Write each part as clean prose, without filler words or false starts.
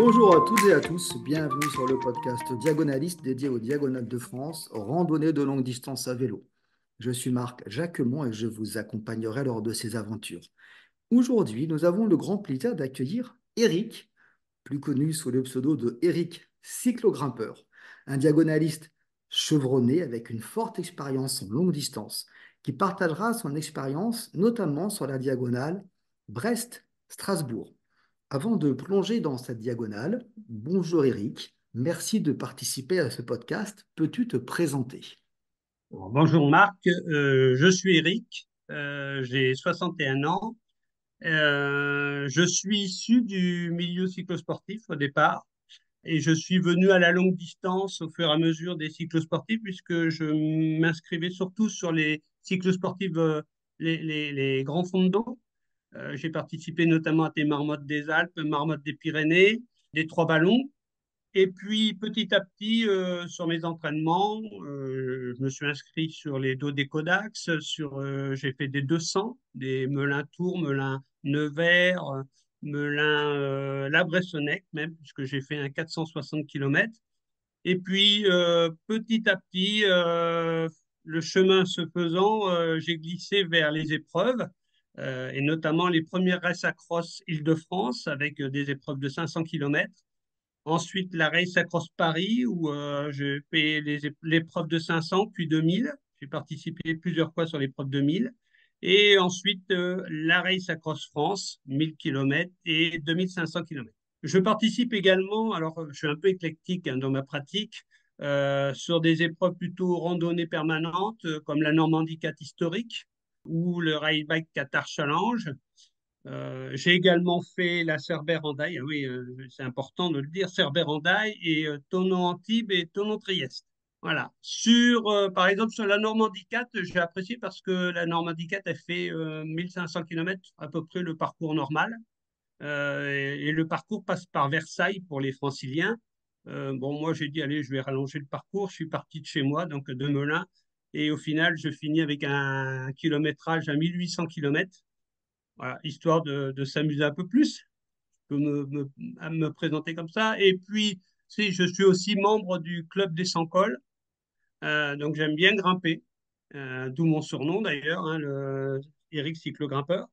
Bonjour à toutes et à tous, bienvenue sur le podcast Diagonaliste dédié aux diagonales de France, randonnée de longue distance à vélo. Je suis Marc Jacquemont et je vous accompagnerai lors de ces aventures. Aujourd'hui, nous avons le grand plaisir d'accueillir Eric, plus connu sous le pseudo de Eric Cyclogrimpeur, un diagonaliste chevronné avec une forte expérience en longue distance, qui partagera son expérience notamment sur la diagonale Brest-Strasbourg. Avant de plonger dans cette diagonale, bonjour Eric, merci de participer à ce podcast. Peux-tu te présenter? Bon, bonjour Marc, je suis Eric, j'ai 61 ans. Je suis issu du milieu cyclosportif au départ et je suis venu à la longue distance au fur et à mesure des cyclosportifs puisque je m'inscrivais surtout sur les cyclosportifs, les grands fonds d'eau. J'ai participé notamment à des marmottes des Alpes, marmottes des Pyrénées, des Trois Ballons. Et puis petit à petit, sur mes entraînements, je me suis inscrit sur les dos des Codax, j'ai fait des 200, des Melun-Tours, Melun-Nevers, Melun-La Bressonnec même, puisque j'ai fait un 460 km. Et puis petit à petit, le chemin se faisant, j'ai glissé vers les épreuves, et notamment les premières races à cross Île-de-France avec des épreuves de 500 km. Ensuite, la Race Across Paris, où j'ai fait l'épreuve de 500, puis 2000. J'ai participé plusieurs fois sur l'épreuve de 1000. Et ensuite, la Race Across France, 1000 km et 2500 km. Je participe également, alors je suis un peu éclectique hein, dans ma pratique, sur des épreuves plutôt randonnées permanentes, comme la Normandie 4 historique ou le Rail Bike Qatar Challenge. J'ai également fait la Cerbère-Hendaye, ah oui, c'est important de le dire, Cerbère-Hendaye et Thonon-Antibes et Thonon-Trieste. Voilà. Par exemple, sur la Normandie 4, j'ai apprécié parce que la Normandie 4 a fait 1500 km, à peu près le parcours normal. Et le parcours passe par Versailles pour les franciliens. Bon, moi, j'ai dit, allez, je vais rallonger le parcours. Je suis parti de chez moi, donc de Melun. Et au final, je finis avec un kilométrage à 1800 km. Voilà, histoire de s'amuser un peu plus. Je peux à me présenter comme ça. Et puis, si je suis aussi membre du club des 100 cols, donc j'aime bien grimper, d'où mon surnom d'ailleurs, hein, le Eric Cyclogrimpeur.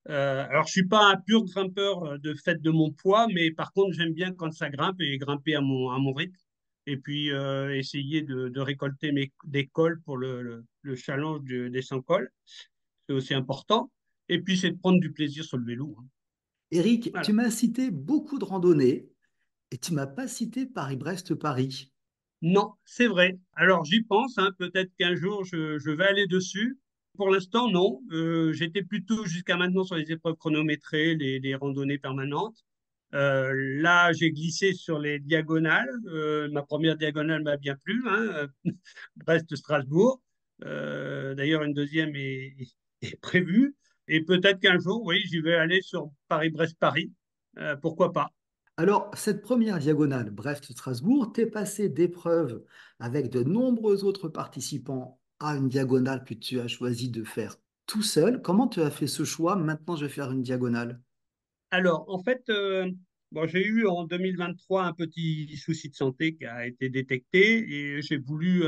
Alors, je suis pas un pur grimpeur de fait de mon poids, mais par contre, j'aime bien quand ça grimpe et grimper à mon rythme. Et puis, essayer de récolter des cols pour le challenge des 100 cols. C'est aussi important. Et puis, c'est de prendre du plaisir sur le vélo, hein. Eric, tu Voilà. m'as cité beaucoup de randonnées et tu m'as pas cité Paris-Brest-Paris. Non, c'est vrai. Alors, j'y pense, hein, peut-être qu'un jour, je vais aller dessus. Pour l'instant, non. J'étais plutôt jusqu'à maintenant sur les épreuves chronométrées, les randonnées permanentes. Là, j'ai glissé sur les diagonales. Ma première diagonale m'a bien plu, hein, Brest-Strasbourg. D'ailleurs, une deuxième est prévue. Et peut-être qu'un jour, oui, j'y vais aller sur Paris-Brest-Paris. Pourquoi pas? Alors, cette première diagonale Brest-Strasbourg, t'es passé d'épreuve avec de nombreux autres participants à une diagonale que tu as choisi de faire tout seul. Comment tu as fait ce choix? Maintenant, je vais faire une diagonale. Alors, en fait, bon, j'ai eu en 2023 un petit souci de santé qui a été détecté et j'ai voulu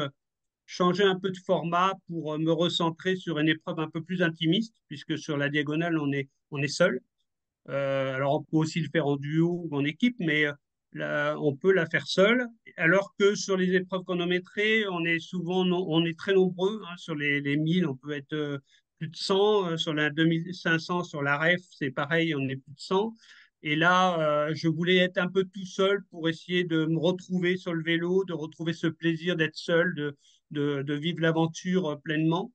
changer un peu de format pour me recentrer sur une épreuve un peu plus intimiste, puisque sur la diagonale, on est seul. Alors, on peut aussi le faire en duo ou en équipe, mais là, on peut la faire seul. Alors que sur les épreuves chronométrées, on est très nombreux, hein. Sur les 1000, on peut être plus de 100. Sur la 2500, sur la REF, c'est pareil, on est plus de 100. Et là, je voulais être un peu tout seul pour essayer de me retrouver sur le vélo, de retrouver ce plaisir d'être seul, de vivre l'aventure pleinement,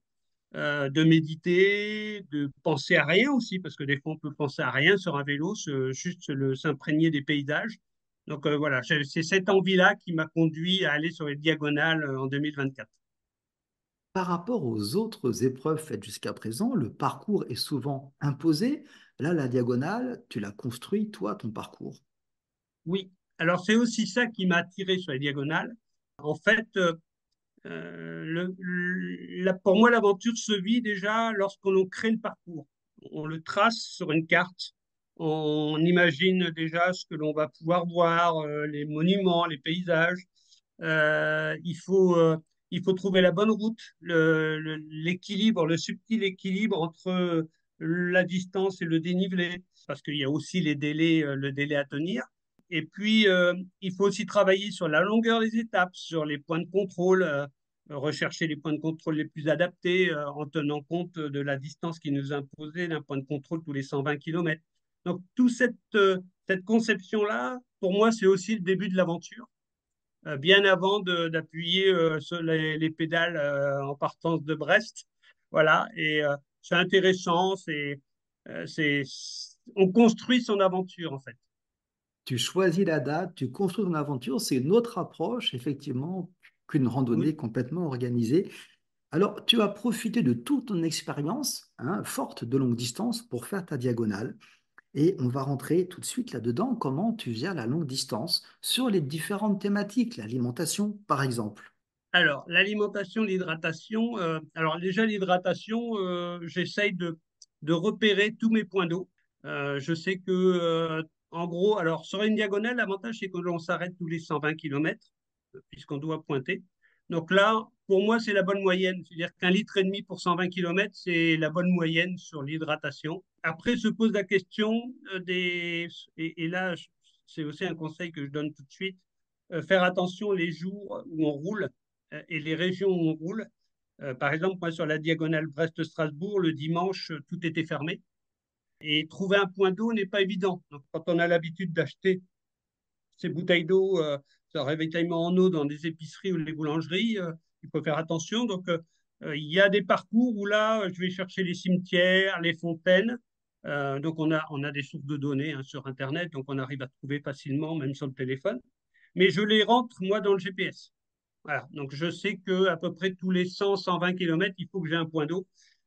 de méditer, de penser à rien aussi, parce que des fois on peut penser à rien sur un vélo, juste s'imprégner des paysages. Donc voilà, c'est cette envie-là qui m'a conduit à aller sur les diagonales en 2024. Par rapport aux autres épreuves faites jusqu'à présent, le parcours est souvent imposé. Là, la diagonale, tu l'as construit, toi, ton parcours. Oui, alors c'est aussi ça qui m'a attiré sur les diagonales. En fait, pour moi, l'aventure se vit déjà lorsqu'on crée le parcours. On le trace sur une carte. On imagine déjà ce que l'on va pouvoir voir, les monuments, les paysages. Il faut trouver la bonne route, l'équilibre, le subtil équilibre entre la distance et le dénivelé, parce qu'il y a aussi le délai à tenir. Et puis, il faut aussi travailler sur la longueur des étapes, sur les points de contrôle, rechercher les points de contrôle les plus adaptés en tenant compte de la distance qui nous est imposée d'un point de contrôle tous les 120 km. Donc, cette conception-là, pour moi, c'est aussi le début de l'aventure, bien avant d'appuyer sur les pédales en partance de Brest. Voilà, et c'est intéressant, on construit son aventure en fait. Tu choisis la date, tu construis ton aventure, c'est une autre approche, effectivement, qu'une Oui. randonnée complètement organisée. Alors, tu as profité de toute ton expérience, hein, forte de longue distance pour faire ta diagonale. Et on va rentrer tout de suite là-dedans, comment tu gères la longue distance sur les différentes thématiques, l'alimentation par exemple. Alors, l'alimentation, l'hydratation. Alors, déjà, l'hydratation, j'essaye de repérer tous mes points d'eau. Je sais que, en gros, alors, sur une diagonale, l'avantage, c'est que l'on s'arrête tous les 120 km, puisqu'on doit pointer. Donc là, pour moi, c'est la bonne moyenne. C'est-à-dire qu'un litre et demi pour 120 km, c'est la bonne moyenne sur l'hydratation. Après, se pose la question et là, c'est aussi un conseil que je donne tout de suite, faire attention les jours où on roule et les régions où on roule. Par exemple, moi, sur la diagonale Brest-Strasbourg, le dimanche, tout était fermé. Et trouver un point d'eau n'est pas évident. Donc, quand on a l'habitude d'acheter ces bouteilles d'eau, ce ravitaillement en eau dans des épiceries ou les boulangeries, il faut faire attention. Donc, il y a des parcours où là, je vais chercher les cimetières, les fontaines. Donc, on a des sources de données hein, sur Internet, donc on arrive à trouver facilement, même sur le téléphone. Mais je les rentre, moi, dans le GPS. Voilà. Donc, je sais qu'à peu près tous les 100-120 km, il faut que j'ai un point d'eau.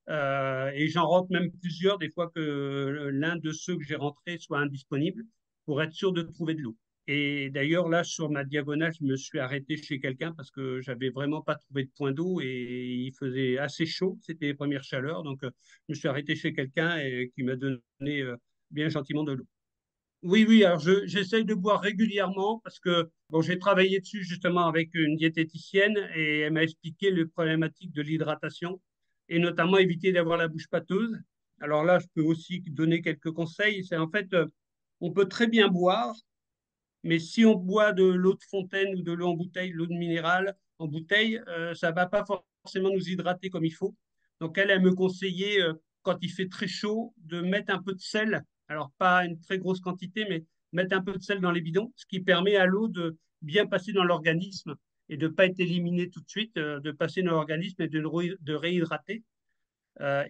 Et j'en rentre même plusieurs, des fois que l'un de ceux que j'ai rentrés soit indisponible pour être sûr de trouver de l'eau. Et d'ailleurs, là, sur ma diagonale, je me suis arrêté chez quelqu'un parce que j'avais vraiment pas trouvé de point d'eau et il faisait assez chaud. C'était les premières chaleurs. Donc, je me suis arrêté chez quelqu'un et qui m'a donné bien gentiment de l'eau. Oui, oui, alors j'essaye de boire régulièrement parce que bon, j'ai travaillé dessus justement avec une diététicienne et elle m'a expliqué les problématiques de l'hydratation et notamment éviter d'avoir la bouche pâteuse. Alors là, je peux aussi donner quelques conseils. C'est en fait, on peut très bien boire, mais si on boit de l'eau de fontaine ou de l'eau en bouteille, l'eau de minérale en bouteille, ça va pas forcément nous hydrater comme il faut. Donc elle me conseillait, quand il fait très chaud, de mettre un peu de sel. Alors pas une très grosse quantité, mais mettre un peu de sel dans les bidons, ce qui permet à l'eau de bien passer dans l'organisme et de ne pas être éliminée tout de suite, de passer dans l'organisme et de réhydrater.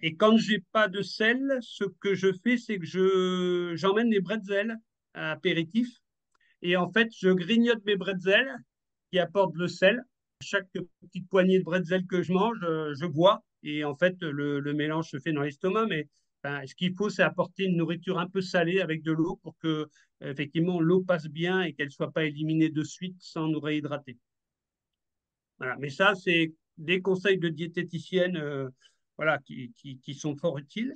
Et quand j'ai pas de sel, ce que je fais, c'est que j'emmène des bretzels apéritifs et en fait, je grignote mes bretzels qui apportent le sel. Chaque petite poignée de bretzel que je mange, je bois. Et en fait, le mélange se fait dans l'estomac. Mais enfin, ce qu'il faut, c'est apporter une nourriture un peu salée avec de l'eau pour que, effectivement, l'eau passe bien et qu'elle ne soit pas éliminée de suite sans nous réhydrater. Voilà. Mais ça, c'est des conseils de diététicienne voilà, qui sont fort utiles.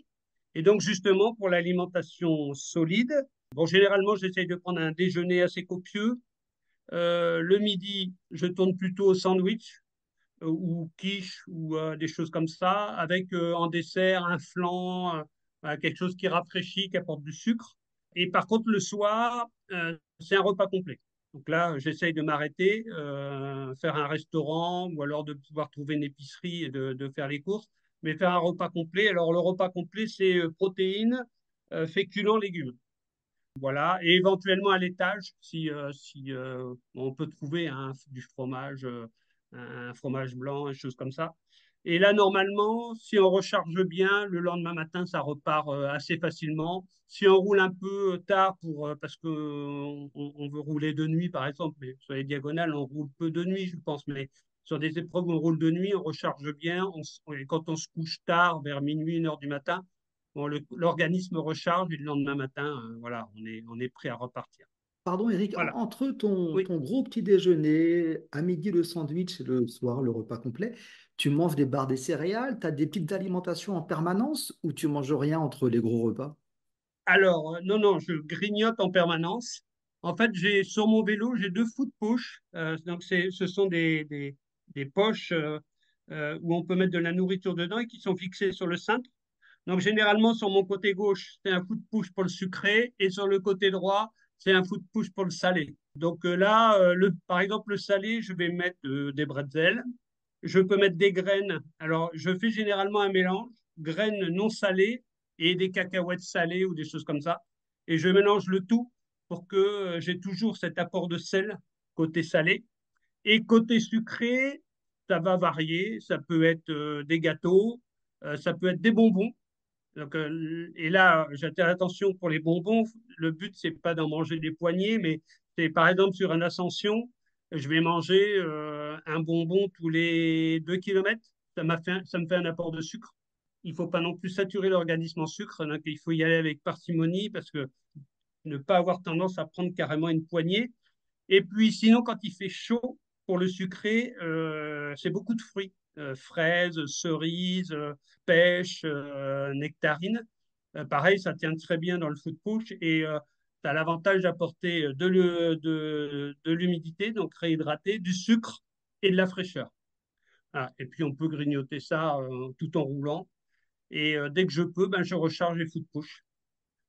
Et donc, justement, pour l'alimentation solide, bon, généralement, j'essaye de prendre un déjeuner assez copieux. Le midi, je tourne plutôt au sandwich ou quiche ou des choses comme ça, avec en dessert un flan, quelque chose qui rafraîchit, qui apporte du sucre. Et par contre, le soir, c'est un repas complet. Donc là, j'essaye de m'arrêter, faire un restaurant ou alors de pouvoir trouver une épicerie et de faire les courses, mais faire un repas complet. Alors, le repas complet, c'est protéines, féculents, légumes. Voilà, et éventuellement à l'étage, si on peut trouver du fromage, un fromage blanc, des choses comme ça. Et là, normalement, si on recharge bien, le lendemain matin, ça repart assez facilement. Si on roule un peu tard parce qu'on veut rouler de nuit, par exemple, mais sur les diagonales, on roule peu de nuit, je pense, mais sur des épreuves où on roule de nuit, on recharge bien. Et quand on se couche tard, vers minuit, 1 heure du matin, bon, l'organisme recharge et le lendemain matin, voilà, on est prêt à repartir. Pardon Eric, Voilà. entre Oui. ton gros petit déjeuner, à midi le sandwich et le soir le repas complet, tu manges des barres des céréales, tu as des petites alimentations en permanence ou tu manges rien entre les gros repas? Alors, non, non, je grignote en permanence. En fait, sur mon vélo, j'ai deux foot push. Donc, ce sont des poches où on peut mettre de la nourriture dedans et qui sont fixées sur le cintre. Donc, généralement, sur mon côté gauche, c'est un foot push pour le sucré et sur le côté droit, c'est un foot push pour le salé. Donc là, par exemple, le salé, je vais mettre des bretzels. Je peux mettre des graines. Alors, je fais généralement un mélange, graines non salées et des cacahuètes salées ou des choses comme ça. Et je mélange le tout pour que j'ai toujours cet apport de sel côté salé. Et côté sucré, ça va varier. Ça peut être des gâteaux, ça peut être des bonbons. Donc, et là, j'attire l'attention pour les bonbons. Le but, c'est pas d'en manger des poignées, mais c'est par exemple sur une ascension, je vais manger un bonbon tous les 2 kilomètres. Ça me fait un apport de sucre. Il faut pas non plus saturer l'organisme en sucre, donc il faut y aller avec parcimonie parce que ne pas avoir tendance à prendre carrément une poignée. Et puis sinon, quand il fait chaud, pour le sucré, c'est beaucoup de fruits. Fraises, cerises, pêches, nectarines. Pareil, ça tient très bien dans le food push et tu as l'avantage d'apporter de l'humidité, donc réhydrater, du sucre et de la fraîcheur. Voilà. Et puis on peut grignoter ça tout en roulant. Et dès que je peux, ben, je recharge les food push.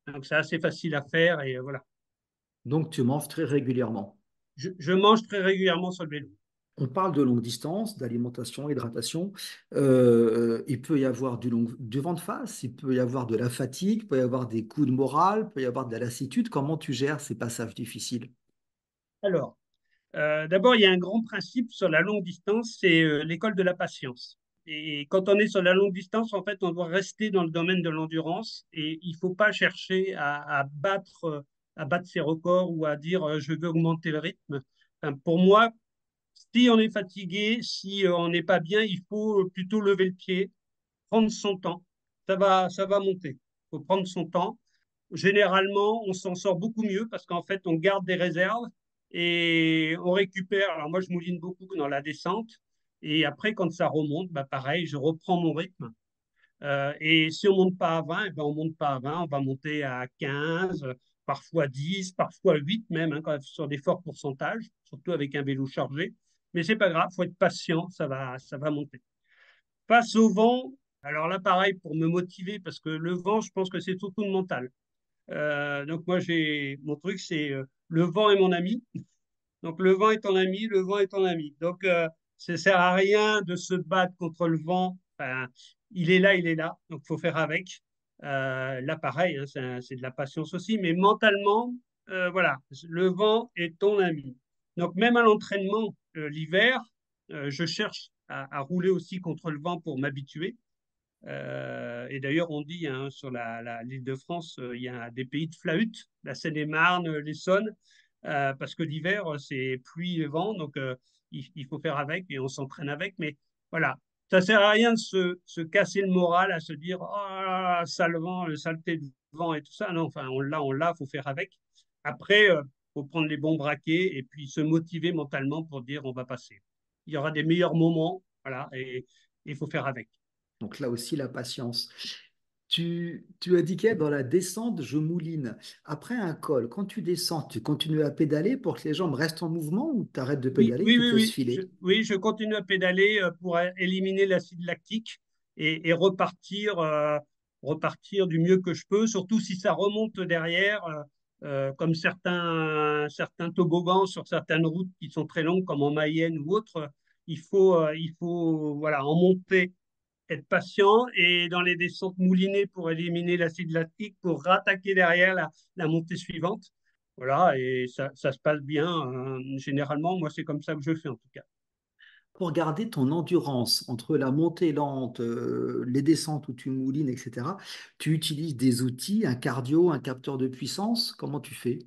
Donc c'est assez facile à faire et voilà. Donc, tu manges très régulièrement. Je mange très régulièrement sur le vélo. On parle de longue distance, d'alimentation, hydratation. Il peut y avoir du vent de face, il peut y avoir de la fatigue, il peut y avoir des coups de morale, il peut y avoir de la lassitude. Comment tu gères ces passages difficiles? Alors, d'abord, il y a un grand principe sur la longue distance, c'est l'école de la patience. Et quand on est sur la longue distance, en fait, on doit rester dans le domaine de l'endurance et il ne faut pas chercher à battre ses records ou à dire je veux augmenter le rythme. Enfin, pour moi, si on est fatigué, si on n'est pas bien, il faut plutôt lever le pied, prendre son temps. Ça va monter. Il faut prendre son temps. Généralement, on s'en sort beaucoup mieux parce qu'en fait, on garde des réserves et on récupère. Alors moi, je mouline beaucoup dans la descente. Et après, quand ça remonte, bah pareil, je reprends mon rythme. Et si on monte pas à 20, eh ben on monte pas à 20, on va monter à 15, parfois 10, parfois 8 même, hein, sur des forts pourcentages, surtout avec un vélo chargé. Mais c'est pas grave, faut être patient, ça va monter. Face au vent, alors là, pareil, pour me motiver, parce que le vent, je pense que c'est surtout le mental. Donc moi, mon truc, c'est le vent est mon ami. Donc le vent est ton ami, le vent est ton ami. Donc ça sert à rien de se battre contre le vent. Enfin, il est là, il est là. Donc il faut faire avec. Là, pareil, hein, c'est de la patience aussi. Mais mentalement, voilà, le vent est ton ami. Donc même à l'entraînement, l'hiver, je cherche à rouler aussi contre le vent pour m'habituer. Et d'ailleurs, on dit hein, sur l'île de France, il y a des pays de flahut, la Seine-et-Marne, l'Essonne, parce que l'hiver, c'est pluie et vent, donc il faut faire avec et on s'entraîne avec. Mais voilà, ça sert à rien de se casser le moral, à se dire oh là là, sale vent, le saleté du vent et tout ça. Non, enfin, on l'a, faut faire avec. Après, faut prendre les bons braquets et puis se motiver mentalement pour dire on va passer. Il y aura des meilleurs moments, voilà, et il faut faire avec. Donc là aussi, la patience. Tu indiquais dans la descente, je mouline. Après un col, quand tu descends, tu continues à pédaler pour que les jambes restent en mouvement ou tu arrêtes de Oui, pédaler et oui, tu oui, te laisses oui. filer? Oui, je continue à pédaler pour éliminer l'acide lactique et repartir du mieux que je peux, surtout si ça remonte derrière, comme certains toboggans sur certaines routes qui sont très longues, comme en Mayenne ou autre. Il faut voilà, en monter, être patient et dans les descentes moulinées pour éliminer l'acide lactique, pour rattaquer derrière la montée suivante. Voilà, et ça se passe bien. Généralement, moi, c'est comme ça que je fais en tout cas. Pour garder ton endurance entre la montée lente, les descentes où tu moulines, etc., tu utilises des outils, un cardio, un capteur de puissance. Comment tu fais?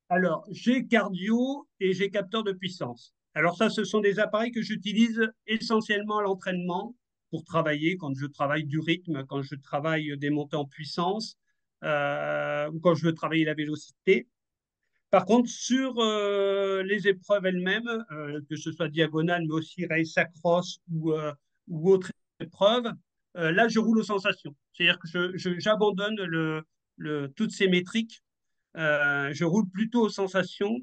Alors, j'ai cardio et j'ai capteur de puissance. Alors ça, ce sont des appareils que j'utilise essentiellement à l'entraînement pour travailler, quand je travaille du rythme, quand je travaille des montées en puissance, ou quand je veux travailler la vélocité. Par contre, sur les épreuves elles-mêmes, que ce soit diagonale, mais aussi race across ou autre épreuve, là, je roule aux sensations. C'est-à-dire que j'abandonne toutes ces métriques. Je roule plutôt aux sensations.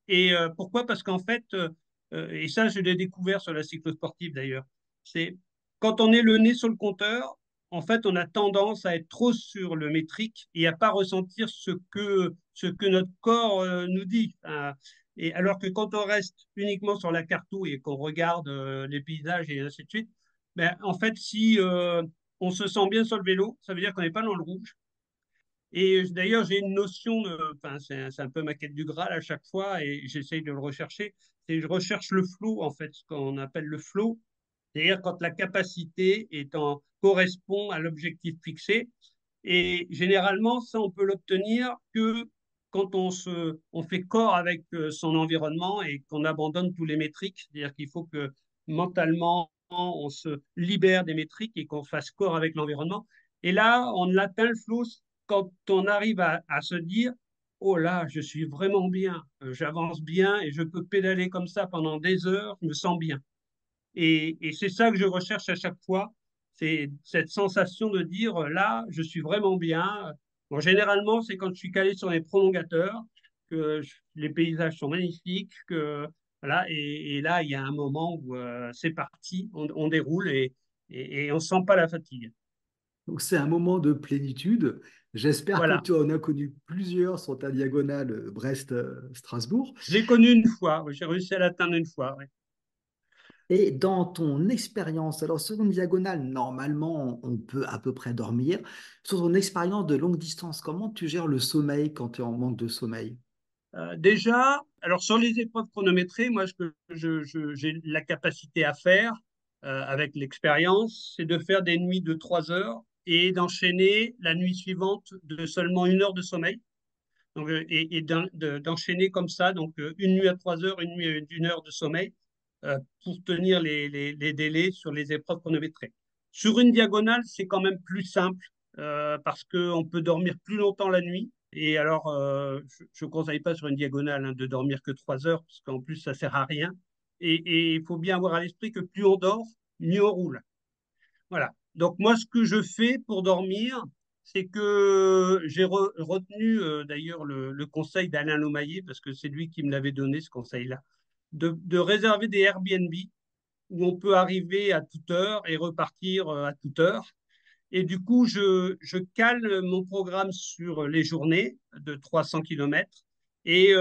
Et pourquoi? Parce qu'en fait, et ça je l'ai découvert sur la cyclosportive d'ailleurs, c'est quand on est le nez sur le compteur, en fait, on a tendance à être trop sur le métrique et à pas ressentir ce que notre corps nous dit. Et alors que quand on reste uniquement sur la carto et qu'on regarde les paysages et ainsi de suite, ben, en fait, si on se sent bien sur le vélo, ça veut dire qu'on n'est pas dans le rouge. Et d'ailleurs, j'ai une notion, enfin, c'est un peu ma quête du Graal à chaque fois, et j'essaye de le rechercher. C'est je recherche le flow, en fait, ce qu'on appelle le flow, c'est-à-dire quand la capacité correspond à l'objectif fixé. Et généralement, ça, on peut l'obtenir que quand on fait corps avec son environnement et qu'on abandonne tous les métriques. C'est-à-dire qu'il faut que mentalement, on se libère des métriques et qu'on fasse corps avec l'environnement. Et là, on atteint le flow quand on arrive à se dire, oh là, je suis vraiment bien, j'avance bien et je peux pédaler comme ça pendant des heures, je me sens bien. Et c'est ça que je recherche à chaque fois, c'est cette sensation de dire là, je suis vraiment bien. Bon, généralement, c'est quand je suis calé sur les prolongateurs, les paysages sont magnifiques, voilà, et là, il y a un moment où c'est parti, on déroule et on ne sent pas la fatigue. Donc c'est un moment de plénitude. J'espère que Voilà. tu en as connu plusieurs sur ta diagonale Brest-Strasbourg. Je l'ai connu une fois, oui, j'ai réussi à l'atteindre une fois. Oui. Et dans ton expérience, alors sur une diagonale, normalement, on peut à peu près dormir. Sur ton expérience de longue distance, comment tu gères le sommeil quand tu es en manque de sommeil? Déjà, alors sur les épreuves chronométrées, moi, ce que j'ai la capacité à faire avec l'expérience, c'est de faire des nuits de 3 heures et d'enchaîner la nuit suivante de seulement 1 heure de sommeil. Donc, d'enchaîner comme ça, donc une nuit à 3 heures, une nuit d'une heure de sommeil pour tenir les délais sur les épreuves chronométrées. Sur une diagonale, c'est quand même plus simple parce qu'on peut dormir plus longtemps la nuit. Et alors, je ne conseille pas sur une diagonale hein, de dormir que 3 heures parce qu'en plus, ça ne sert à rien. Et il faut bien avoir à l'esprit que plus on dort, mieux on roule. Voilà. Donc moi, ce que je fais pour dormir, c'est que j'ai retenu d'ailleurs le conseil d'Alain Lomaillet, parce que c'est lui qui me l'avait donné, ce conseil-là, de réserver des Airbnb où on peut arriver à toute heure et repartir à toute heure. Et du coup, je cale mon programme sur les journées de 300 km. Et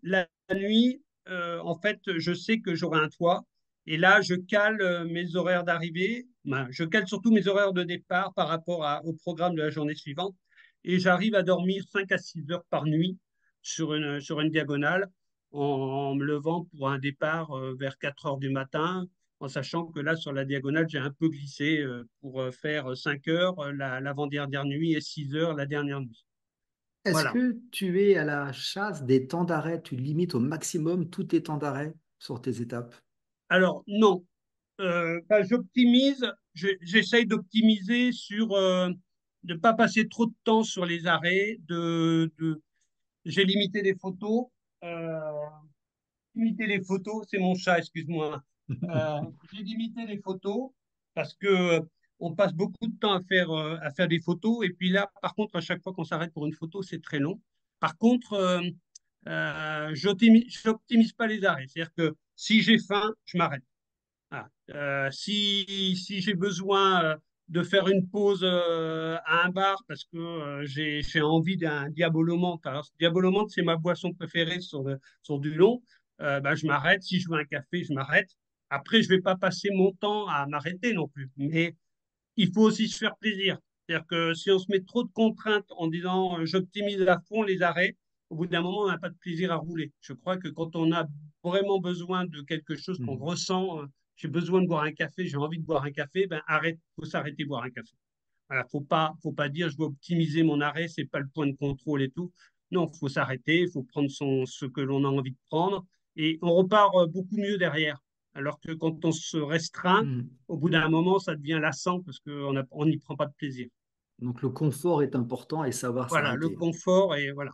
la nuit, en fait, je sais que j'aurai un toit. Et là, je cale mes horaires d'arrivée. Ben, je cale surtout mes horaires de départ par rapport au programme de la journée suivante. Et j'arrive à dormir 5 à 6 heures par nuit sur une diagonale en me levant pour un départ vers 4 heures du matin en sachant que là, sur la diagonale, j'ai un peu glissé pour faire 5 heures l'avant-dernière nuit et 6 heures la dernière nuit. Est-ce Voilà. que tu es à la chasse des temps d'arrêt? Tu limites au maximum tous tes temps d'arrêt sur tes étapes? Alors, non. Ben, j'essaye d'optimiser sur de ne pas passer trop de temps sur les arrêts. J'ai limité les photos. Euh, Limiter les photos, c'est mon chat, excuse-moi. J'ai limité les photos parce que on passe beaucoup de temps à faire des photos. Et puis là, par contre, à chaque fois qu'on s'arrête pour une photo, c'est très long. Par contre, j'optimise pas les arrêts. C'est-à-dire que si j'ai faim, je m'arrête. Voilà. Si j'ai besoin de faire une pause à un bar parce que j'ai envie d'un diabolomante, alors ce diabolomante, c'est ma boisson préférée sur du long, ben, je m'arrête. Si je veux un café, je m'arrête. Après, je ne vais pas passer mon temps à m'arrêter non plus. Mais il faut aussi se faire plaisir. C'est-à-dire que si on se met trop de contraintes en disant j'optimise à fond les arrêts, au bout d'un moment, on n'a pas de plaisir à rouler. Je crois que quand on a vraiment besoin de quelque chose qu'on Hmm. ressent, j'ai besoin de boire un café, j'ai envie de boire un café, ben arrête, faut s'arrêter de boire un café. Voilà, faut pas dire je vais optimiser mon arrêt, c'est pas le point de contrôle et tout. Non, faut s'arrêter, il faut prendre ce que l'on a envie de prendre et on repart beaucoup mieux derrière. Alors que quand on se restreint, Hmm. au bout d'un moment, ça devient lassant parce qu'on n'y prend pas de plaisir. Donc le confort est important et savoir Voilà, le s'arrêter. confort et voilà.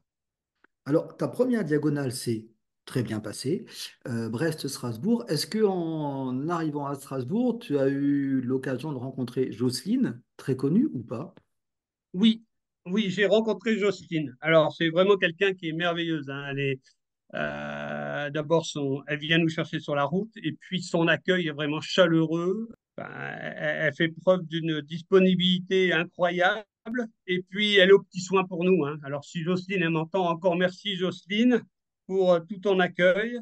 Alors, ta première diagonale s'est très bien passée. Brest-Strasbourg. Est-ce que en arrivant à Strasbourg, tu as eu l'occasion de rencontrer Jocelyne, très connue ou pas? Oui, Oui, j'ai rencontré Jocelyne. Alors, c'est vraiment quelqu'un qui est merveilleuse, hein. D'abord, elle vient nous chercher sur la route et puis son accueil est vraiment chaleureux. Enfin, elle fait preuve d'une disponibilité incroyable et puis elle est aux petits soins pour nous, hein. Alors, si Jocelyne elle m'entend, encore merci Jocelyne pour tout ton accueil.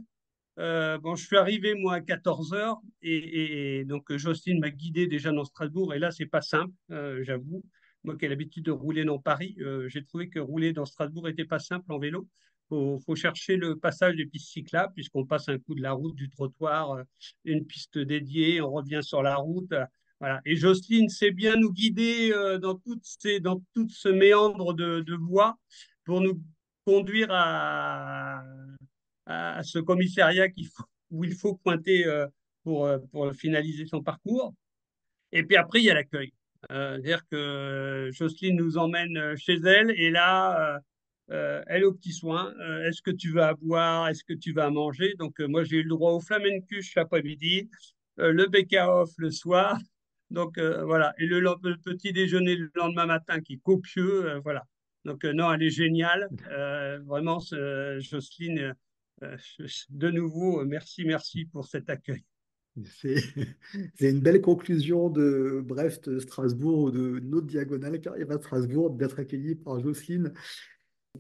Bon, je suis arrivé moi à 14 heures et donc Jocelyne m'a guidé déjà dans Strasbourg et là c'est pas simple, j'avoue. Moi qui ai l'habitude de rouler dans Paris, j'ai trouvé que rouler dans Strasbourg était pas simple en vélo. Faut chercher le passage des pistes cyclables puisqu'on passe un coup de la route, du trottoir, une piste dédiée, on revient sur la route. Voilà. Et Jocelyne sait bien nous guider dans tout ce méandre de voies pour nous conduire à ce commissariat où il faut pointer pour finaliser son parcours. Et puis après, il y a l'accueil. C'est-à-dire que Jocelyne nous emmène chez elle et là, elle est aux petits soins. Est-ce que tu vas à boire? Est-ce que tu vas à manger? Donc, moi, j'ai eu le droit au flamencuche l'après-midi, le beka-off le soir. Donc, voilà. Et le petit déjeuner le lendemain matin qui est copieux. Voilà. Donc, non, elle est géniale. Vraiment, Jocelyne, de nouveau, merci, merci pour cet accueil. C'est c'est une belle conclusion de Brest, Strasbourg ou de notre diagonale qui arrive à Strasbourg d'être accueilli par Jocelyne.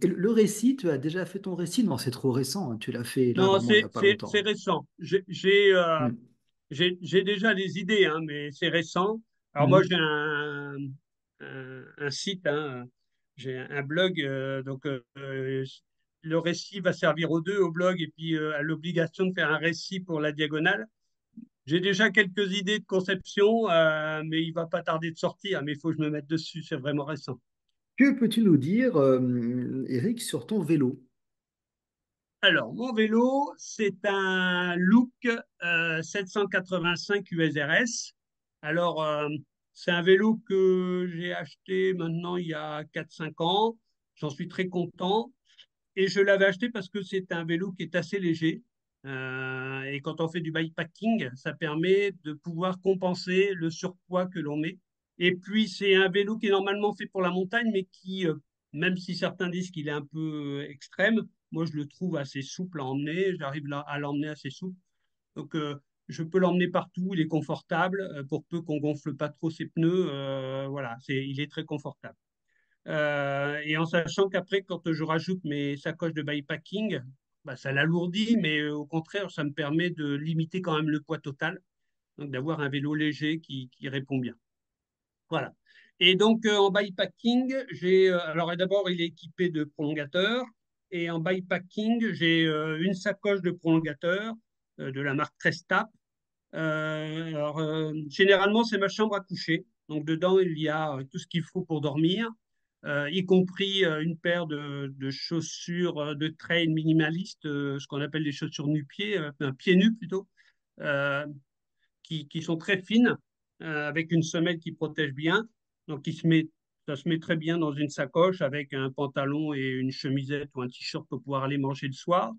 Et le récit, tu as déjà fait ton récit? Non, c'est trop récent, hein. Tu l'as fait là Non, vraiment il n'y a pas c'est longtemps. récent. Hmm. J'ai déjà des idées, hein, mais c'est récent. Alors moi, Mhm. j'ai un site, hein, j'ai un blog, le récit va servir aux deux, au blog, et puis à l'obligation de faire un récit pour la diagonale. J'ai déjà quelques idées de conception, mais il va pas tarder de sortir, mais il faut que je me mette dessus, c'est vraiment récent. Que peux-tu nous dire, Eric, sur ton vélo? Alors, mon vélo, c'est un Look 785 USRS. Alors, c'est un vélo que j'ai acheté maintenant il y a 4 5 ans. J'en suis très content. Et je l'avais acheté parce que c'est un vélo qui est assez léger. Et quand on fait du bikepacking, ça permet de pouvoir compenser le surpoids que l'on met. Et puis, c'est un vélo qui est normalement fait pour la montagne, mais qui, même si certains disent qu'il est un peu extrême, moi, je le trouve assez souple à emmener. J'arrive là à l'emmener assez souple. Donc, je peux l'emmener partout. Il est confortable, pour peu qu'on gonfle pas trop ses pneus. Voilà, il est très confortable. Et en sachant qu'après, quand je rajoute mes sacoches de bikepacking, bah, ça l'alourdit, mais au contraire, ça me permet de limiter quand même le poids total, donc d'avoir un vélo léger qui répond bien. Voilà. Et donc, en bikepacking, alors d'abord, il est équipé de prolongateurs. Et en bikepacking, j'ai une sacoche de prolongateurs de la marque Crestap. Généralement, c'est ma chambre à coucher. Donc, dedans, il y a tout ce qu'il faut pour dormir, y compris une paire de chaussures de trail minimaliste, ce qu'on appelle des chaussures nu-pieds, pieds nus plutôt, euh, qui sont très fines, avec une semelle qui protège bien. Donc, ça se met très bien dans une sacoche avec un pantalon et une chemisette ou un t-shirt pour pouvoir aller manger le soir.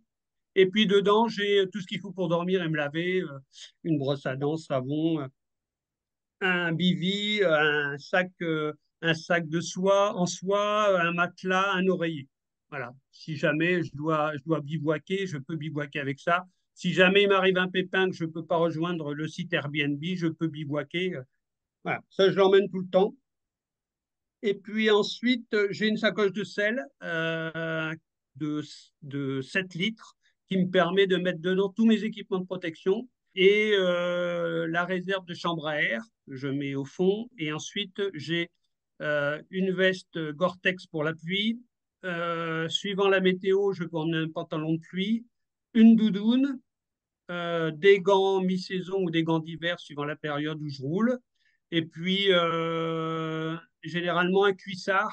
Et puis dedans, j'ai tout ce qu'il faut pour dormir et me laver, une brosse à dents, savon, un bivy, un sac de soie en soie, un matelas, un oreiller. Voilà. Si jamais je dois bivouaquer, je peux bivouaquer avec ça. Si jamais il m'arrive un pépin que je ne peux pas rejoindre le site Airbnb, je peux bivouaquer. Voilà. Ça, je l'emmène tout le temps. Et puis ensuite, j'ai une sacoche de sel de, de 7 litres qui me permet de mettre dedans tous mes équipements de protection et la réserve de chambre à air que je mets au fond. Et ensuite, j'ai une veste Gore-Tex pour la pluie. Suivant la météo, je peux emmener un pantalon de pluie, une doudoune, des gants mi-saison ou des gants d'hiver suivant la période où je roule. Et puis, généralement, un cuissard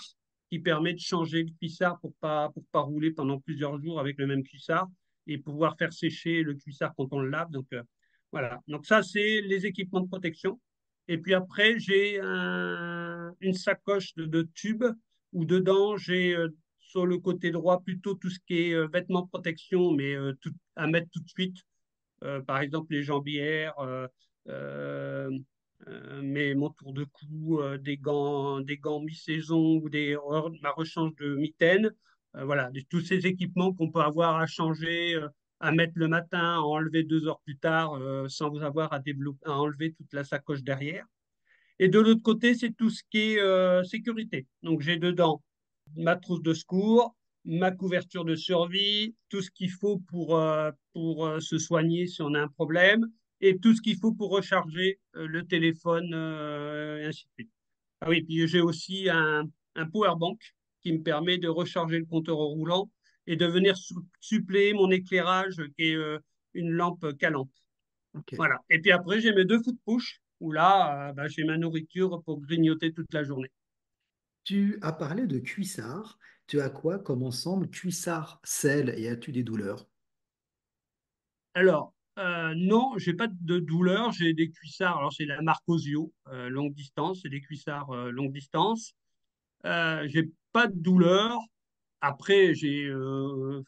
qui permet de changer le cuissard pour pas rouler pendant plusieurs jours avec le même cuissard et pouvoir faire sécher le cuissard quand on le lave. Donc, voilà. Donc, ça, c'est les équipements de protection. Et puis après, j'ai une sacoche de tubes où dedans, j'ai sur le côté droit plutôt tout ce qui est vêtements de protection, mais à mettre tout de suite, par exemple les jambières, euh, mais mon tour de cou, des gants mi-saison ou ma rechange de mitaine, voilà, tous ces équipements qu'on peut avoir à changer, à mettre le matin, à enlever 2 heures plus tard, sans vous avoir à enlever toute la sacoche derrière. Et de l'autre côté, c'est tout ce qui est sécurité. Donc j'ai dedans ma trousse de secours, ma couverture de survie, tout ce qu'il faut pour se soigner si on a un problème, et tout ce qu'il faut pour recharger le téléphone, et ainsi de suite. Ah oui, puis j'ai aussi un power bank qui me permet de recharger le compteur au roulant et de venir suppléer mon éclairage qui est une lampe calante. Ok. Voilà. Et puis après, j'ai mes 2 foot-push où là, bah, j'ai ma nourriture pour grignoter toute la journée. Tu as parlé de cuissard. Tu as quoi comme ensemble cuissard, sel et as-tu des douleurs? Alors, non, j'ai pas de douleur. J'ai des cuissards. Alors, c'est la marque Osio, longue distance. C'est des cuissards longue distance. J'ai pas de douleur. Après, j'ai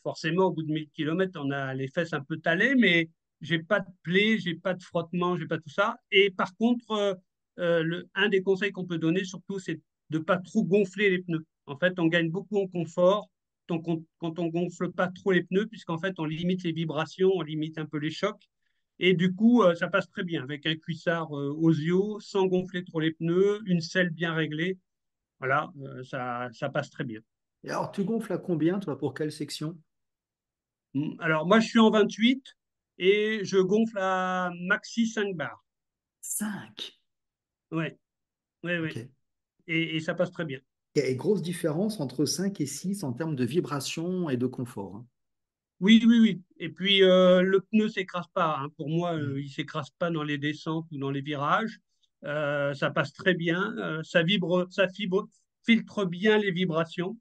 forcément, au bout de 1 000 kilomètres, on a les fesses un peu talées, mais j'ai pas de plaies, j'ai pas de frottement, j'ai pas tout ça. Et par contre, un des conseils qu'on peut donner surtout, c'est de pas trop gonfler les pneus. En fait, on gagne beaucoup en confort quand on gonfle pas trop les pneus, puisqu'en fait, on limite les vibrations, on limite un peu les chocs. Et du coup, ça passe très bien avec un cuissard Osio, sans gonfler trop les pneus, une selle bien réglée. Voilà, ça passe très bien. Et alors, tu gonfles à combien, toi, pour quelle section? Alors, moi, je suis en 28 et je gonfle à maxi 5 bars. 5. Ouais, ouais, Ok. ouais. Et ça passe très bien. Il y a une grosse différence entre 5 et 6 en termes de vibration et de confort, hein. Oui, oui, oui. Et puis, le pneu s'écrase pas, hein. Pour moi, Mm. il s'écrase pas dans les descentes ou dans les virages. Ça passe très bien. Ça vibre, filtre bien les vibrations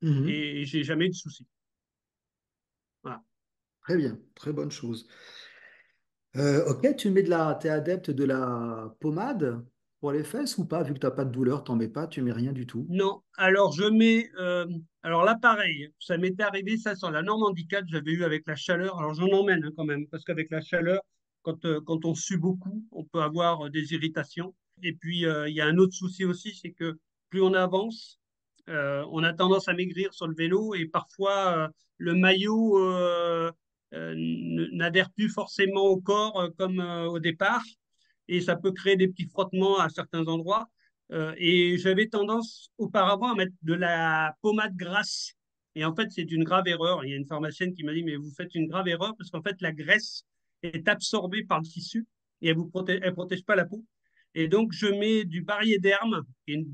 Mhm. et j'ai jamais eu de soucis. Voilà. Très bien, très bonne chose. Ok, t'es adepte de la pommade pour les fesses ou pas? Vu que tu n'as pas de douleur, t'en mets pas, tu mets rien du tout. Non, alors je mets. Alors là, pareil, ça m'était arrivé ça sur la Normandie 4, j'avais eu avec la chaleur. Alors j'en emmène hein, quand même, parce qu'avec la chaleur, quand on sue beaucoup, on peut avoir des irritations. Et puis, il y a un autre souci aussi, c'est que plus on avance, on a tendance à maigrir sur le vélo et parfois le maillot n'adhère plus forcément au corps comme au départ et ça peut créer des petits frottements à certains endroits. Et j'avais tendance auparavant à mettre de la pommade grasse. Et en fait, c'est une grave erreur. Il y a une pharmacienne qui m'a dit, mais vous faites une grave erreur parce qu'en fait, la graisse est absorbée par le tissu et elle protège pas la peau. Et donc, je mets du Bariéderme, qui est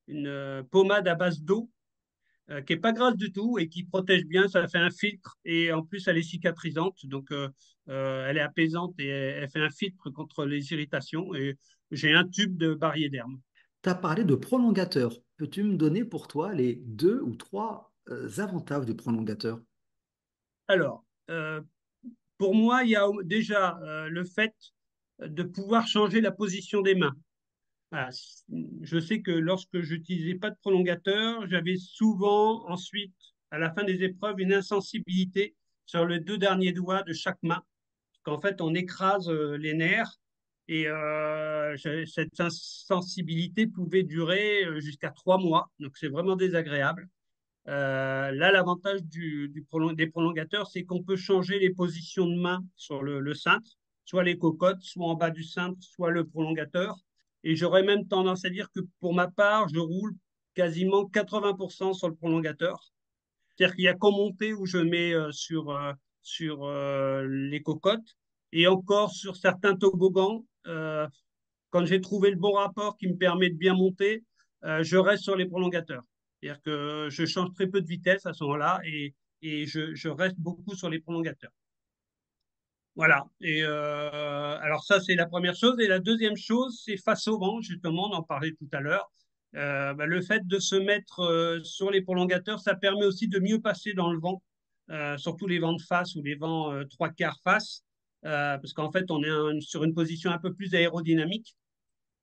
une pommade à base d'eau, qui est pas grasse du tout et qui protège bien. Ça fait un filtre et en plus, elle est cicatrisante. Donc, elle est apaisante et elle fait un filtre contre les irritations. Et j'ai un tube de Bariéderme. Tu as parlé de prolongateur. Peux-tu me donner pour toi les deux ou trois avantages du prolongateur? Alors, pour moi, il y a déjà le fait de pouvoir changer la position des mains. Voilà. Je sais que lorsque j'utilisais pas de prolongateur, j'avais souvent ensuite, à la fin des épreuves, une insensibilité sur les 2 derniers doigts de chaque main. Qu'en fait, on écrase les nerfs et cette insensibilité pouvait durer jusqu'à 3 mois. Donc, c'est vraiment désagréable. Là, l'avantage des prolongateurs, c'est qu'on peut changer les positions de main sur le cintre, soit les cocottes, soit en bas du cintre, soit le prolongateur. Et j'aurais même tendance à dire que pour ma part, je roule quasiment 80% sur le prolongateur. C'est-à-dire qu'il y a qu'en montée où je mets sur les cocottes et encore sur certains toboggans. Quand j'ai trouvé le bon rapport qui me permet de bien monter, je reste sur les prolongateurs. C'est-à-dire que je change très peu de vitesse à ce moment-là et je reste beaucoup sur les prolongateurs. Voilà. Et alors ça, c'est la première chose. Et la deuxième chose, c'est face au vent, justement, on en parlait tout à l'heure. Bah, le fait de se mettre sur les prolongateurs, ça permet aussi de mieux passer dans le vent, surtout les vents de face ou les vents 3/4 face, parce qu'en fait, on est sur une position un peu plus aérodynamique.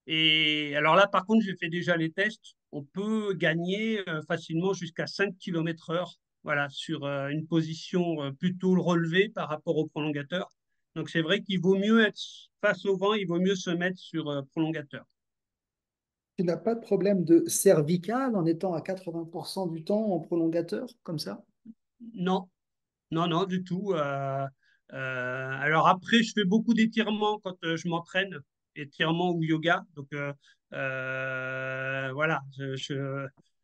Et alors là, par contre, j'ai fait déjà les tests. On peut gagner facilement jusqu'à 5 km/h voilà, sur une position plutôt relevée par rapport au prolongateur. Donc c'est vrai qu'il vaut mieux être face au vent, il vaut mieux se mettre sur prolongateur. Tu n'as pas de problème de cervical en étant à 80% du temps en prolongateur, comme ça? Non, non, non, du tout. Alors après, je fais beaucoup d'étirements quand je m'entraîne, étirements ou yoga. Donc voilà,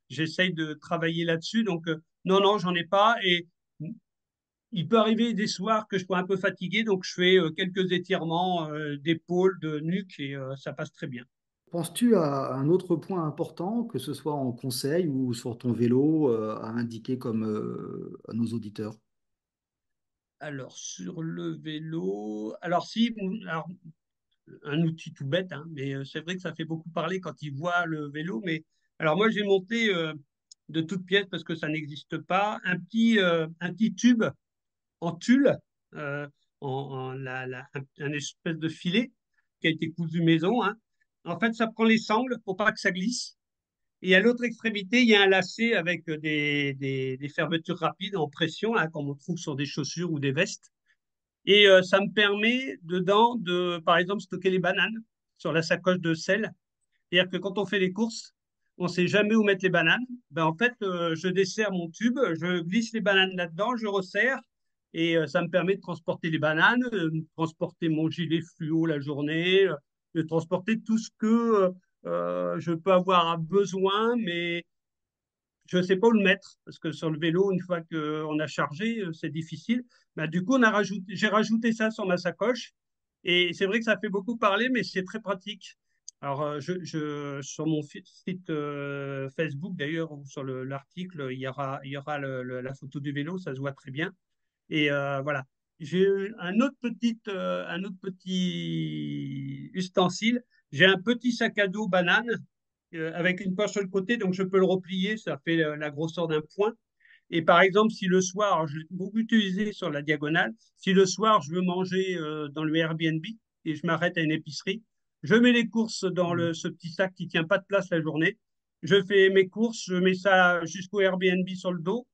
j'essaye de travailler là-dessus. Donc non, non, j'en ai pas. Et il peut arriver des soirs que je sois un peu fatigué, donc je fais quelques étirements d'épaule, de nuque, et ça passe très bien. Penses-tu à un autre point important, que ce soit en conseil ou sur ton vélo, à indiquer comme à nos auditeurs? Alors sur le vélo, alors si, alors, un outil tout bête, hein, mais c'est vrai que ça fait beaucoup parler quand ils voient le vélo. Mais alors moi j'ai monté de toutes pièces parce que ça n'existe pas un petit tube en tulle, euh, un espèce de filet qui a été cousu maison, hein. En fait, ça prend les sangles pour pas que ça glisse. Et à l'autre extrémité, il y a un lacet avec des fermetures rapides en pression, hein, comme on trouve sur des chaussures ou des vestes. Et ça me permet dedans de, par exemple, stocker les bananes sur la sacoche de sel. C'est-à-dire que quand on fait les courses, on ne sait jamais où mettre les bananes. Ben, en fait, je desserre mon tube, je glisse les bananes là-dedans, je resserre et ça me permet de transporter les bananes, de transporter mon gilet fluo la journée, de transporter tout ce que je peux avoir besoin, mais je ne sais pas où le mettre parce que sur le vélo, une fois qu'on a chargé, c'est difficile. Bah, du coup, j'ai rajouté ça sur ma sacoche et c'est vrai que ça fait beaucoup parler, mais c'est très pratique. Alors, sur mon site Facebook, d'ailleurs, ou sur l'article, il y aura la photo du vélo, ça se voit très bien. Et voilà. J'ai un autre petit ustensile. J'ai un petit sac à dos banane avec une poche sur le côté, donc je peux le replier, ça fait la grosseur d'un point. Et par exemple, si le soir, je l'ai beaucoup utilisé sur la diagonale, si le soir je veux manger dans le Airbnb et je m'arrête à une épicerie, je mets les courses dans ce petit sac qui tient pas de place la journée. Je fais mes courses, je mets ça jusqu'au Airbnb sur le dos.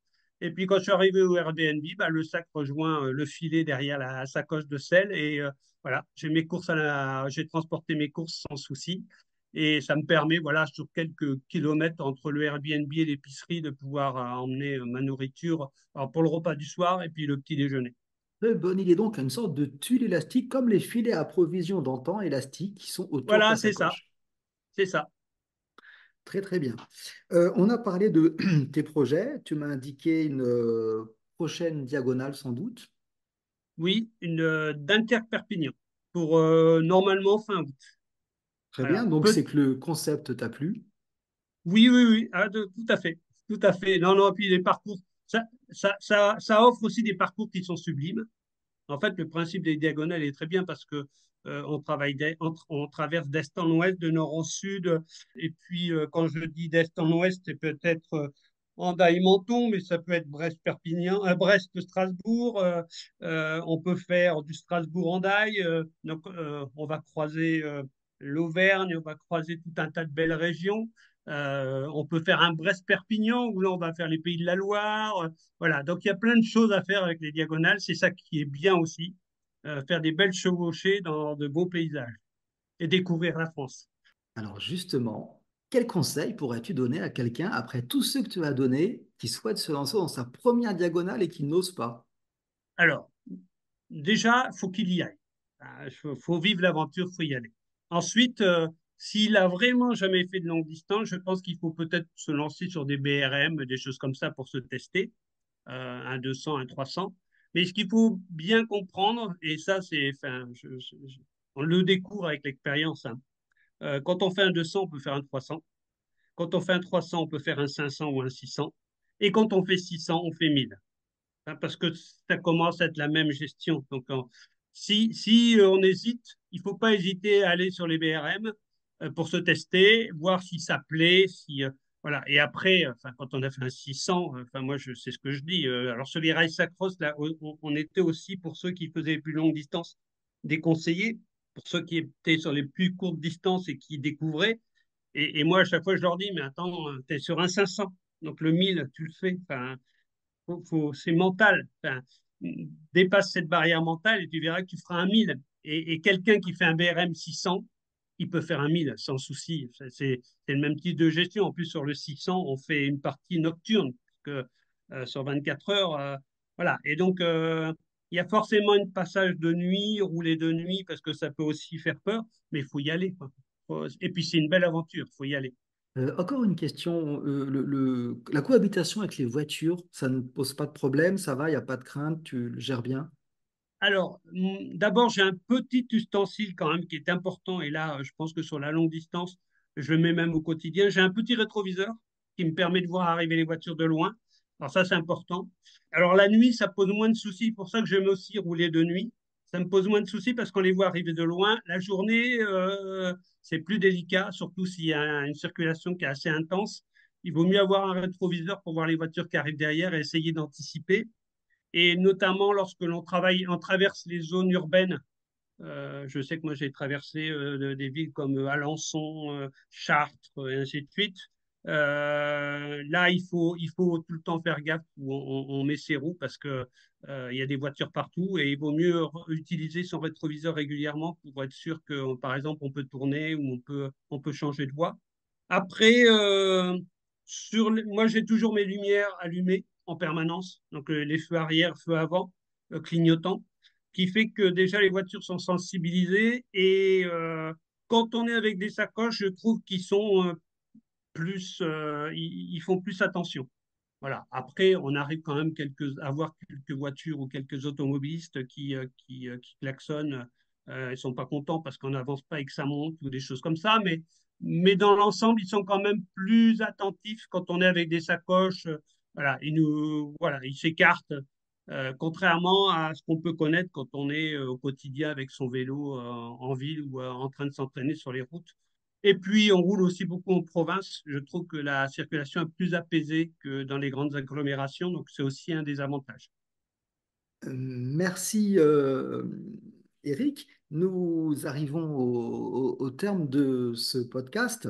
Et puis quand je suis arrivé au Airbnb, bah, le sac rejoint le filet derrière la sacoche de sel. Et voilà, j'ai transporté mes courses sans souci. Et ça me permet, voilà, sur quelques kilomètres entre le Airbnb et l'épicerie, de pouvoir emmener ma nourriture alors pour le repas du soir et puis le petit déjeuner. Très bonne idée donc, une sorte de tuile élastique comme les filets à provision d'antan élastiques qui sont autour de ta Voilà, c'est ça, sacoche. c'est ça. Très très bien. On a parlé de tes projets. Tu m'as indiqué une prochaine diagonale sans doute. Oui, une d'Inter-Perpignan pour normalement fin août. Très bien. Voilà. Donc c'est que le concept t'a plu. Oui, oui, oui, tout à fait, tout à fait. Non, non, puis les parcours, ça offre aussi des parcours qui sont sublimes. En fait, le principe des diagonales est très bien parce que on traverse d'est en ouest, de nord en sud. Et puis, quand je dis d'est en ouest, c'est peut-être Hendaye-Menton, mais ça peut être Brest-Perpignan, Brest-Strasbourg. On peut faire du Strasbourg-Hendaye. Donc, on va croiser l'Auvergne, on va croiser tout un tas de belles régions. On peut faire un Brest-Perpignan où là, on va faire les Pays de la Loire. Voilà, donc il y a plein de choses à faire avec les diagonales. C'est ça qui est bien aussi, faire des belles chevauchées dans de beaux paysages et découvrir la France. Alors justement, quel conseil pourrais-tu donner à quelqu'un après tout ce que tu as donné qui souhaite se lancer dans sa première diagonale et qui n'ose pas? Alors, déjà, faut qu'il y aille. Il faut vivre l'aventure, faut y aller. Ensuite, s'il a vraiment jamais fait de longue distance, je pense qu'il faut peut-être se lancer sur des BRM, des choses comme ça pour se tester, un 200, un 300. Mais ce qu'il faut bien comprendre, et ça, enfin, on le découvre avec l'expérience, hein. Quand on fait un 200, on peut faire un 300. Quand on fait un 300, on peut faire un 500 ou un 600. Et quand on fait 600, on fait 1000. Hein, parce que ça commence à être la même gestion. Donc, si on hésite, il ne faut pas hésiter à aller sur les BRM pour se tester, voir si ça plaît, si, voilà. Et après, enfin, quand on a fait un 600, enfin, moi, c'est ce que je dis. Alors, sur les rails sacros, là, on était aussi, pour ceux qui faisaient les plus longues distances, des conseillers. Pour ceux qui étaient sur les plus courtes distances et qui découvraient. Et moi, à chaque fois, je leur dis, mais attends, tu es sur un 500. Donc, le 1000, tu le fais. Enfin, c'est mental. Enfin, dépasse cette barrière mentale et tu verras que tu feras un 1000. Et quelqu'un qui fait un BRM 600, il peut faire un 1000 sans souci. C'est le même type de gestion. En plus, sur le 600, on fait une partie nocturne, parce que sur 24 heures, voilà. Et donc, il y a forcément un passage de nuit, rouler de nuit, parce que ça peut aussi faire peur, mais il faut y aller, quoi. Et puis, c'est une belle aventure, il faut y aller. Encore une question, la cohabitation avec les voitures, ça ne pose pas de problème, ça va, il n'y a pas de crainte, tu le gères bien? Alors, d'abord, j'ai un petit ustensile quand même qui est important. Et là, je pense que sur la longue distance, je le mets même au quotidien. J'ai un petit rétroviseur qui me permet de voir arriver les voitures de loin. Alors ça, c'est important. Alors la nuit, ça pose moins de soucis. C'est pour ça que j'aime aussi rouler de nuit. Ça me pose moins de soucis parce qu'on les voit arriver de loin. La journée, c'est plus délicat, surtout s'il y a une circulation qui est assez intense. Il vaut mieux avoir un rétroviseur pour voir les voitures qui arrivent derrière et essayer d'anticiper. Et notamment lorsque l'on travaille, on traverse les zones urbaines. Je sais que moi j'ai traversé des villes comme Alençon, Chartres, et ainsi de suite. Là, il faut tout le temps faire gaffe où on met ses roues parce que il y a des voitures partout et il vaut mieux utiliser son rétroviseur régulièrement pour être sûr que, par exemple, on peut tourner ou on peut changer de voie. Après, moi, j'ai toujours mes lumières allumées en permanence, donc les feux arrière, feux avant, clignotants, qui fait que déjà les voitures sont sensibilisées et quand on est avec des sacoches, je trouve qu'ils sont ils font plus attention. Voilà. Après, on arrive quand même à voir quelques voitures ou quelques automobilistes qui klaxonnent. Ils sont pas contents parce qu'on n'avance pas et que ça monte ou des choses comme ça. Mais dans l'ensemble, ils sont quand même plus attentifs quand on est avec des sacoches. Voilà, voilà, ils s'écartent. Contrairement à ce qu'on peut connaître quand on est au quotidien avec son vélo en ville ou en train de s'entraîner sur les routes. Et puis, on roule aussi beaucoup en province. Je trouve que la circulation est plus apaisée que dans les grandes agglomérations, donc c'est aussi un des avantages. Merci Eric. Nous arrivons au terme de ce podcast.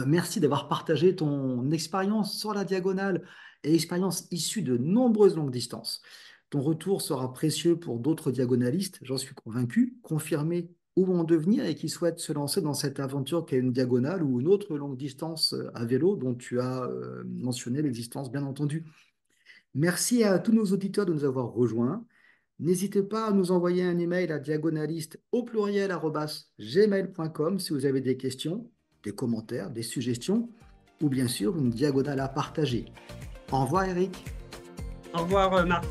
Merci d'avoir partagé ton expérience sur la diagonale et expérience issue de nombreuses longues distances. Ton retour sera précieux pour d'autres diagonalistes, j'en suis convaincu, confirmés ou en devenir et qui souhaitent se lancer dans cette aventure qu'est une diagonale ou une autre longue distance à vélo dont tu as mentionné l'existence, bien entendu. Merci à tous nos auditeurs de nous avoir rejoints. N'hésitez pas à nous envoyer un email à diagonaliste au pluriel @gmail.com si vous avez des questions, des commentaires, des suggestions ou bien sûr une diagonale à partager. Au revoir Eric. Au revoir, Marc.